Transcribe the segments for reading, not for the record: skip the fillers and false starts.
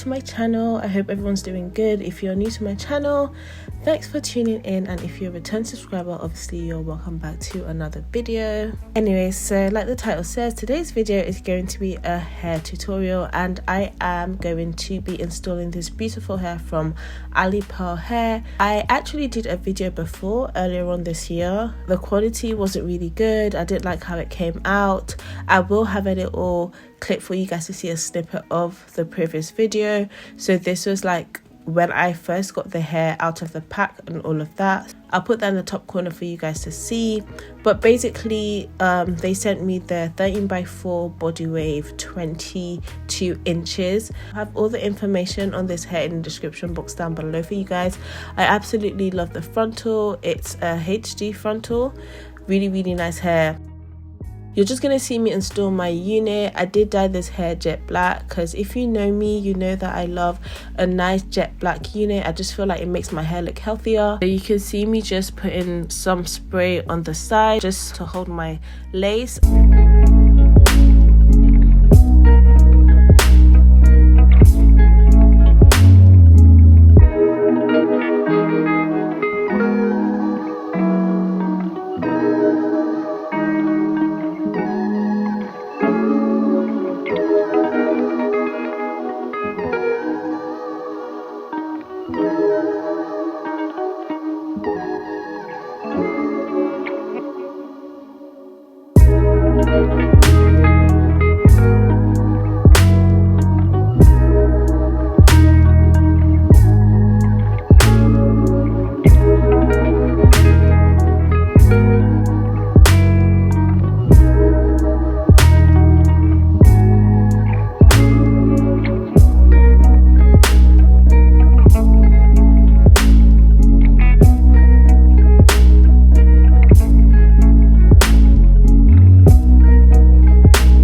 to my channel. I hope everyone's doing good. If you're new to my channel, thanks for tuning in, and if you're a return subscriber, obviously you're welcome back to another video. Anyway, so like the title says, today's video is going to be a hair tutorial, and I am going to be installing this beautiful hair from Alipearl Hair. I actually did a video before earlier on this year. The quality wasn't really good. I didn't like how it came out. I will have a little clip for you guys to see a snippet of the previous video. So this was like when I first got the hair out of the pack and all of that. I'll put that in the top corner for you guys to see. But basically they sent me the 13x4 body wave 22 inches. I have all the information on this hair in the description box down below for you guys. I absolutely love the frontal. It's a HD frontal. Really nice hair. You're just going to see me install my unit. I did dye this hair jet black because if you know me, you know that I love a nice jet black unit. I just feel like it makes my hair look healthier. So you can see me just putting some spray on the side just to hold my lace.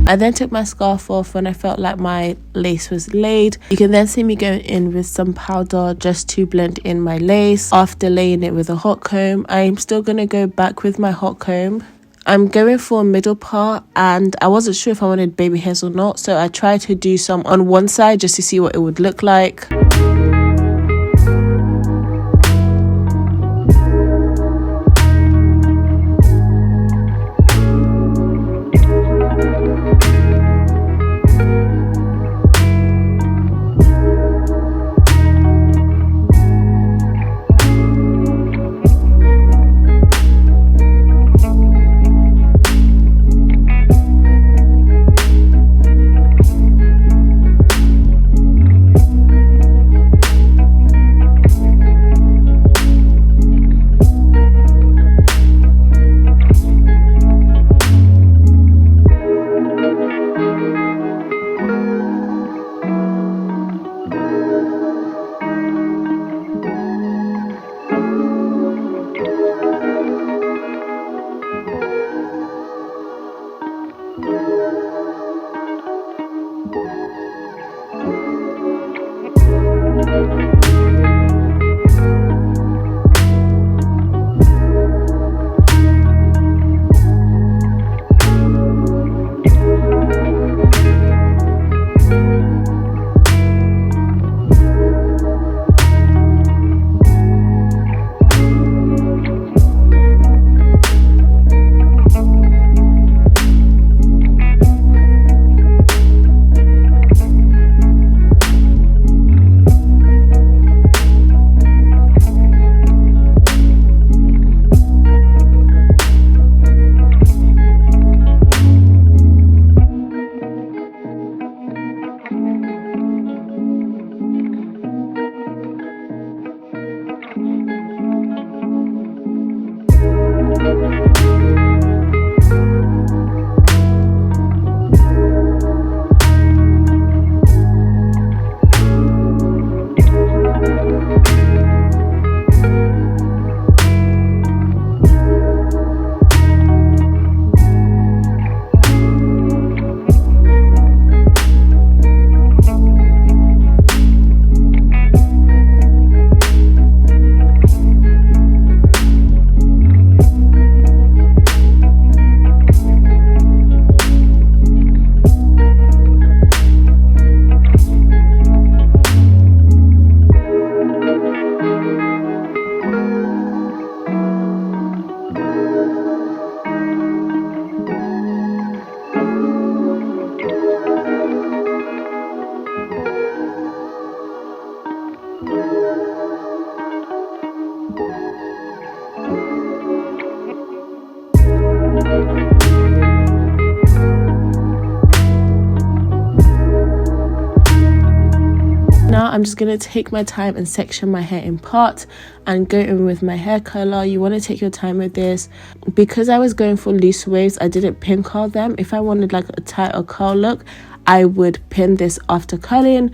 I then took my scarf off when I felt like my lace was laid. You can then see me going in with some powder just to blend in my lace. After laying it with a hot comb, I'm still going to go back with my hot comb. I'm going for a middle part, and I wasn't sure if I wanted baby hairs or not, so I tried to do some on one side just to see what it would look like. Now I'm just going to take my time and section my hair in parts and go in with my hair curler. You want to take your time with this. Because I was going for loose waves, I didn't pin curl them. If I wanted like a tighter curl look, I would pin this after curling.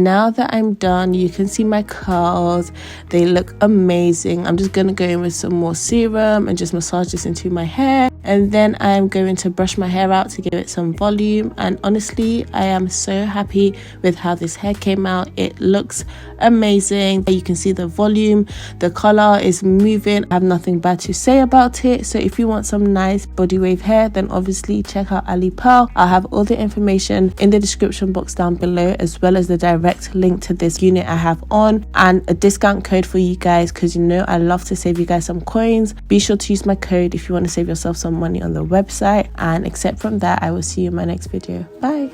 Now that I'm done, you can see my curls. They look amazing. I'm just gonna go in with some more serum and just massage this into my hair, and then I'm going to brush my hair out to give it some volume. And honestly, I am so happy with how this hair came out. It looks amazing. You can see the volume, the color is moving. I have nothing bad to say about it. So if you want some nice body wave hair, then obviously check out Alipearl. I'll have all the information in the description box down below, as well as the direct link to this unit I have on, and a discount code for you guys, because you know I love to save you guys some coins. Be sure to use my code if you want to save yourself some money on the website. And except from that, I will see you in my next video. Bye.